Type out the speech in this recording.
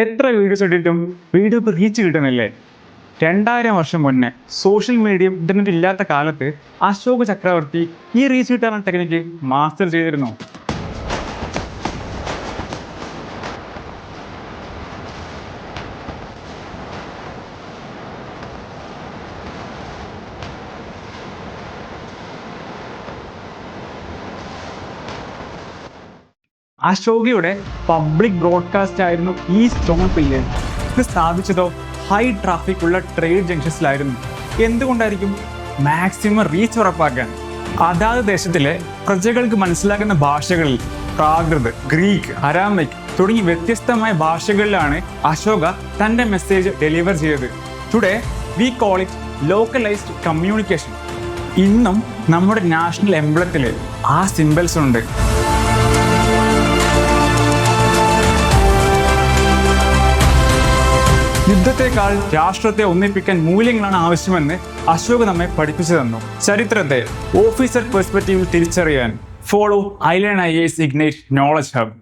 എത്ര videos ഇട്ടിട്ടും video ഇപ്പോൾ reach കിട്ടുന്നില്ലേ? 2000 വർഷം മുന്നേ സോഷ്യൽ മീഡിയയും ഇന്റർനെറ്റ് ഇല്ലാത്ത കാലത്ത് അശോക് ചക്രവർത്തി ഈ റീച്ച് കിട്ടാനുള്ള ടെക്നിക്ക് മാസ്റ്റർ ചെയ്തിരുന്നു. അശോകയുടെ പബ്ലിക് ബ്രോഡ്കാസ്റ്റ് ആയിരുന്നു ഈ സ്റ്റോൺ പില്ലർ. ഇത് സ്ഥാപിച്ചതോ ഹൈ ട്രാഫിക് ഉള്ള ട്രേഡ് ജംഗ്ഷൻസിലായിരുന്നു. എന്തുകൊണ്ടായിരിക്കും? മാക്സിമം റീച്ച് ഉറപ്പാക്കാൻ. അതാത് ദേശത്തിലെ പ്രജകൾക്ക് മനസ്സിലാക്കുന്ന ഭാഷകളിൽ പ്രാകൃത്, ഗ്രീക്ക്, അരാമിക് തുടങ്ങി വ്യത്യസ്തമായ ഭാഷകളിലാണ് അശോക തൻ്റെ മെസ്സേജ് ഡെലിവർ ചെയ്തത്. Today we call it localised communication. ഇന്നും നമ്മുടെ നാഷണൽ എംബ്ലത്തിൽ ആ സിംബൽസ് ഉണ്ട്. യുദ്ധത്തെക്കാൾ രാഷ്ട്രത്തെ ഒന്നിപ്പിക്കാൻ മൂല്യങ്ങളാണ് ആവശ്യമെന്ന് അശോക് നമ്മെ പഠിപ്പിച്ചു തന്നു. ചരിത്രത്തെ ഓഫീസർ പെർസ്പെക്റ്റീവിൽ തിരിച്ചറിയാൻ follow island IAS ignite knowledge hub.